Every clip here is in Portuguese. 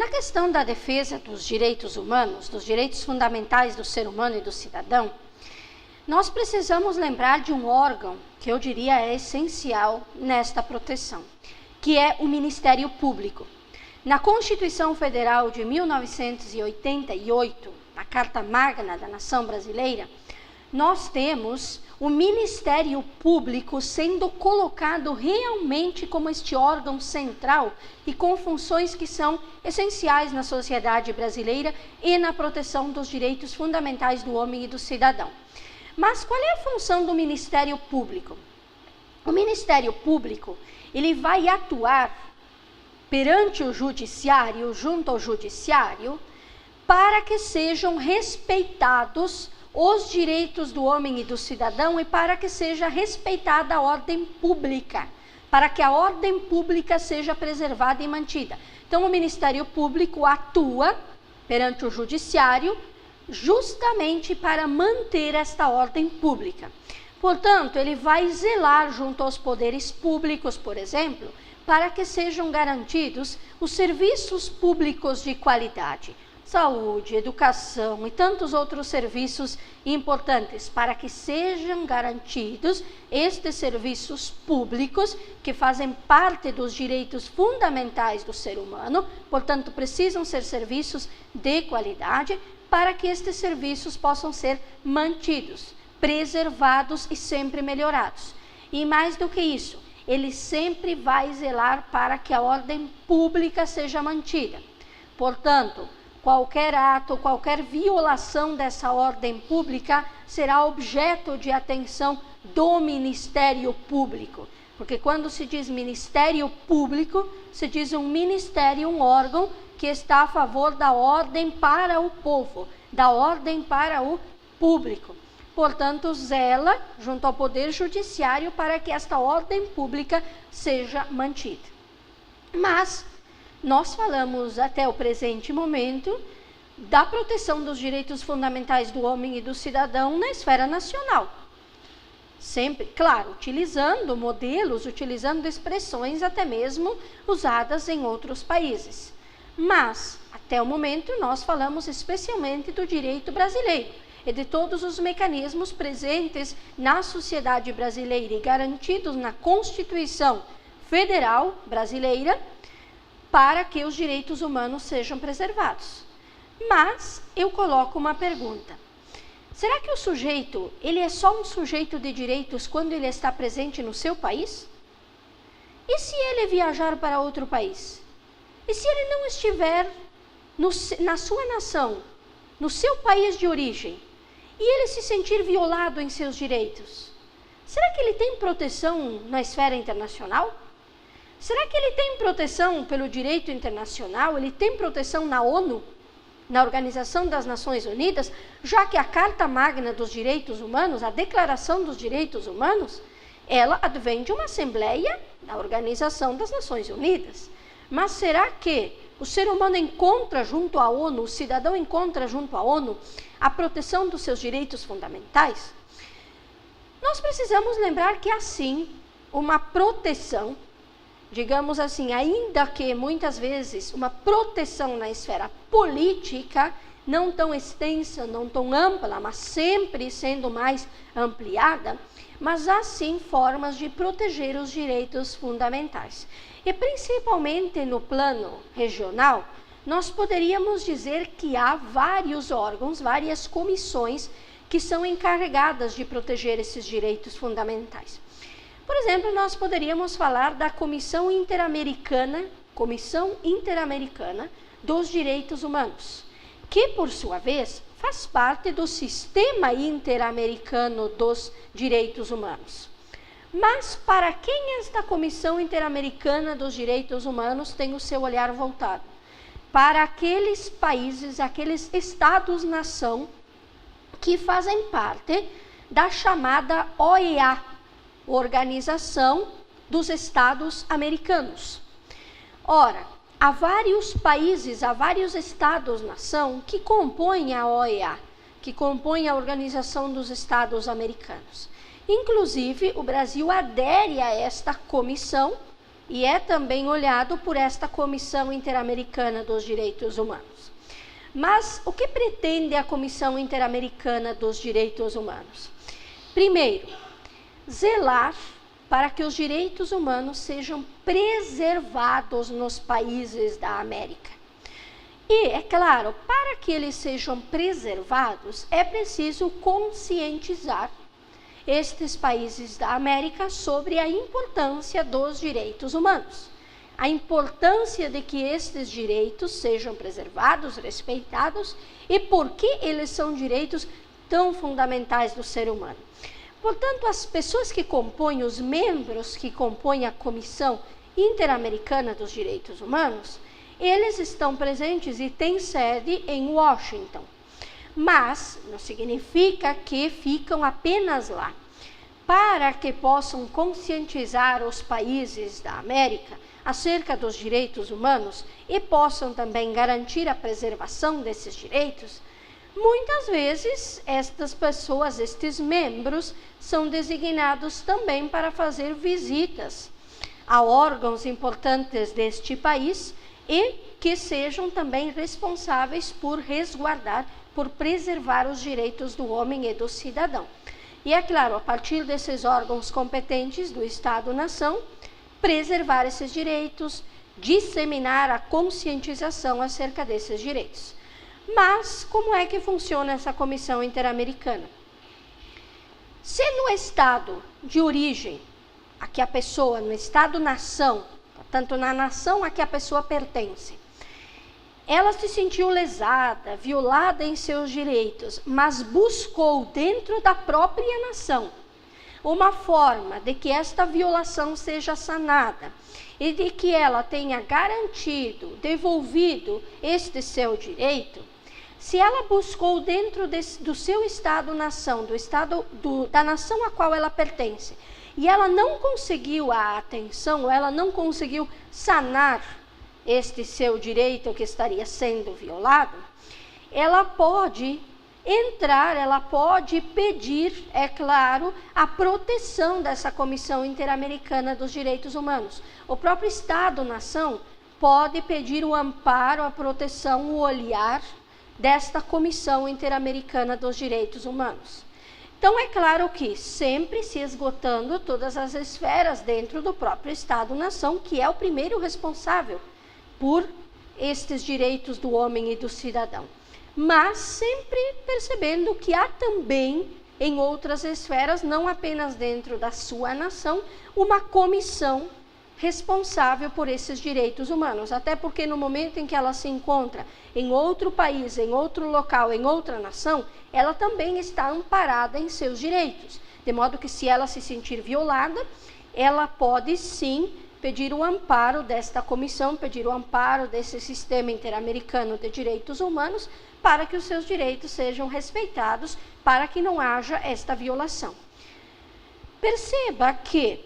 Na questão da defesa dos direitos humanos, dos direitos fundamentais do ser humano e do cidadão, nós precisamos lembrar de um órgão que eu diria é essencial nesta proteção, que é o Ministério Público. Na Constituição Federal de 1988, na Carta Magna da Nação Brasileira, nós temos o Ministério Público sendo colocado realmente como este órgão central e com funções que são essenciais na sociedade brasileira e na proteção dos direitos fundamentais do homem e do cidadão. Mas qual é a função do Ministério Público? O Ministério Público, ele vai atuar perante o judiciário, junto ao judiciário, para que sejam respeitados os direitos do homem e do cidadão e para que seja respeitada a ordem pública, para que a ordem pública seja preservada e mantida. Então, o Ministério Público atua perante o judiciário justamente para manter esta ordem pública. Portanto, ele vai zelar junto aos poderes públicos, por exemplo, para que sejam garantidos os serviços públicos de qualidade, saúde, educação e tantos outros serviços importantes, para que sejam garantidos estes serviços públicos que fazem parte dos direitos fundamentais do ser humano, portanto, precisam ser serviços de qualidade, para que estes serviços possam ser mantidos, preservados e sempre melhorados. E mais do que isso, ele sempre vai zelar para que a ordem pública seja mantida. Portanto, qualquer ato, qualquer violação dessa ordem pública será objeto de atenção do Ministério Público. Porque quando se diz Ministério Público, se diz um ministério, um órgão que está a favor da ordem para o povo, da ordem para o público. Portanto, zela junto ao Poder Judiciário para que esta ordem pública seja mantida. Mas nós falamos até o presente momento da proteção dos direitos fundamentais do homem e do cidadão na esfera nacional. Sempre, claro, utilizando modelos, utilizando expressões até mesmo usadas em outros países. Mas, até o momento, nós falamos especialmente do direito brasileiro e de todos os mecanismos presentes na sociedade brasileira e garantidos na Constituição Federal brasileira para que os direitos humanos sejam preservados. Mas eu coloco uma pergunta. Será que o sujeito, ele é só um sujeito de direitos quando ele está presente no seu país? E se ele viajar para outro país? E se ele não estiver na sua nação, no seu país de origem, e ele se sentir violado em seus direitos? Será que ele tem proteção na esfera internacional? Será que ele tem proteção pelo direito internacional? Ele tem proteção na ONU, na Organização das Nações Unidas, já que a Carta Magna dos Direitos Humanos, a Declaração dos Direitos Humanos, ela advém de uma Assembleia da Organização das Nações Unidas. Mas será que o ser humano encontra junto à ONU, o cidadão encontra junto à ONU a proteção dos seus direitos fundamentais? Nós precisamos lembrar que, assim, uma proteção, digamos assim, ainda que muitas vezes uma proteção na esfera política, não tão extensa, não tão ampla, mas sempre sendo mais ampliada, mas há sim formas de proteger os direitos fundamentais. E principalmente no plano regional, nós poderíamos dizer que há vários órgãos, várias comissões que são encarregadas de proteger esses direitos fundamentais. Por exemplo, nós poderíamos falar da Comissão Interamericana dos Direitos Humanos, que, por sua vez, faz parte do Sistema Interamericano dos Direitos Humanos. Mas para quem esta Comissão Interamericana dos Direitos Humanos tem o seu olhar voltado? Para aqueles países, aqueles estados-nação que fazem parte da chamada OEA, Organização dos Estados Americanos. Ora, há vários países, há vários estados-nação que compõem a OEA, que compõem a Organização dos Estados Americanos. Inclusive, o Brasil adere a esta comissão e é também olhado por esta Comissão Interamericana dos Direitos Humanos. Mas o que pretende a Comissão Interamericana dos Direitos Humanos? Primeiro, zelar para que os direitos humanos sejam preservados nos países da América. E, é claro, para que eles sejam preservados, é preciso conscientizar estes países da América sobre a importância dos direitos humanos, a importância de que estes direitos sejam preservados, respeitados, e por que eles são direitos tão fundamentais do ser humano. Portanto, as pessoas que compõem, os membros que compõem a Comissão Interamericana dos Direitos Humanos, eles estão presentes e têm sede em Washington. Mas não significa que ficam apenas lá. Para que possam conscientizar os países da América acerca dos direitos humanos e possam também garantir a preservação desses direitos, muitas vezes estas pessoas, estes membros, são designados também para fazer visitas a órgãos importantes deste país e que sejam também responsáveis por resguardar, por preservar os direitos do homem e do cidadão. E é claro, a partir desses órgãos competentes do Estado-nação, preservar esses direitos, disseminar a conscientização acerca desses direitos. Mas como é que funciona essa Comissão Interamericana? Se no estado de origem, a que a pessoa, no estado-nação, portanto na nação a que a pessoa pertence, ela se sentiu lesada, violada em seus direitos, mas buscou dentro da própria nação uma forma de que esta violação seja sanada e de que ela tenha garantido, devolvido este seu direito. Se ela buscou dentro do seu estado-nação, da nação a qual ela pertence, e ela não conseguiu a atenção, ela não conseguiu sanar este seu direito que estaria sendo violado, ela pode entrar, ela pode pedir, é claro, a proteção dessa Comissão Interamericana dos Direitos Humanos. O próprio Estado-nação pode pedir o amparo, a proteção, o olhar desta Comissão Interamericana dos Direitos Humanos. Então, é claro que sempre se esgotando todas as esferas dentro do próprio Estado-nação, que é o primeiro responsável por estes direitos do homem e do cidadão. Mas sempre percebendo que há também em outras esferas, não apenas dentro da sua nação, uma comissão responsável por esses direitos humanos. Até porque no momento em que ela se encontra em outro país, em outro local, em outra nação, ela também está amparada em seus direitos. De modo que se ela se sentir violada, ela pode sim pedir o amparo desta comissão, pedir o amparo desse sistema interamericano de direitos humanos, para que os seus direitos sejam respeitados, para que não haja esta violação. Perceba que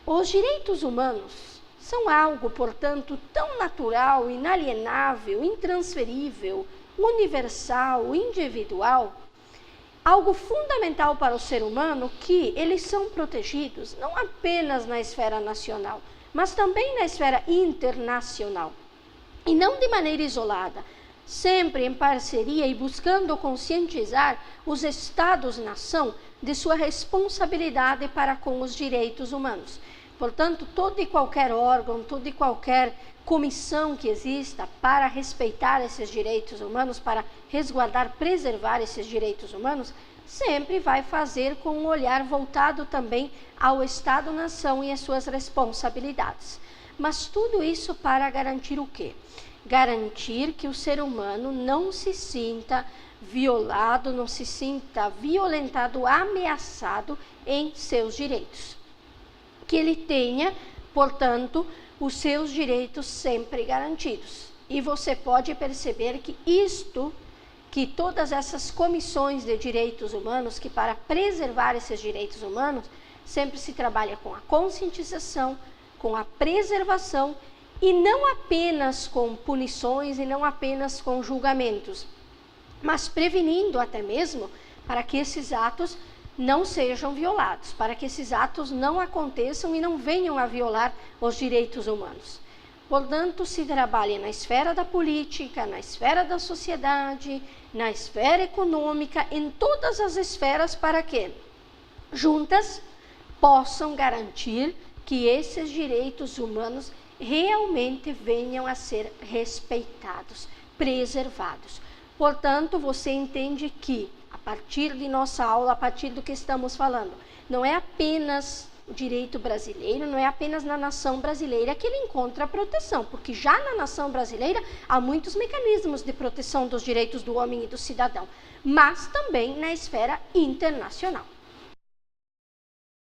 os direitos humanos são algo, portanto, tão natural, inalienável, intransferível, universal, individual, algo fundamental para o ser humano, que eles são protegidos não apenas na esfera nacional, mas também na esfera internacional. E não de maneira isolada, sempre em parceria e buscando conscientizar os Estados-nação de sua responsabilidade para com os direitos humanos. Portanto, todo e qualquer órgão, toda e qualquer comissão que exista para respeitar esses direitos humanos, para resguardar, preservar esses direitos humanos, sempre vai fazer com um olhar voltado também ao Estado-nação e às suas responsabilidades. Mas tudo isso para garantir o quê? Garantir que o ser humano não se sinta violado, não se sinta violentado, ameaçado em seus direitos. Que ele tenha, portanto, os seus direitos sempre garantidos. E você pode perceber que todas essas comissões de direitos humanos, que para preservar esses direitos humanos, sempre se trabalha com a conscientização, com a preservação, e não apenas com punições e não apenas com julgamentos, mas prevenindo até mesmo para que esses atos não sejam violados, para que esses atos não aconteçam e não venham a violar os direitos humanos. Portanto, se trabalha na esfera da política, na esfera da sociedade, na esfera econômica, em todas as esferas, para que juntas possam garantir que esses direitos humanos realmente venham a ser respeitados, preservados. Portanto, você entende que, a partir de nossa aula, a partir do que estamos falando, não é apenas o direito brasileiro, não é apenas na nação brasileira que ele encontra proteção, porque já na nação brasileira há muitos mecanismos de proteção dos direitos do homem e do cidadão, mas também na esfera internacional.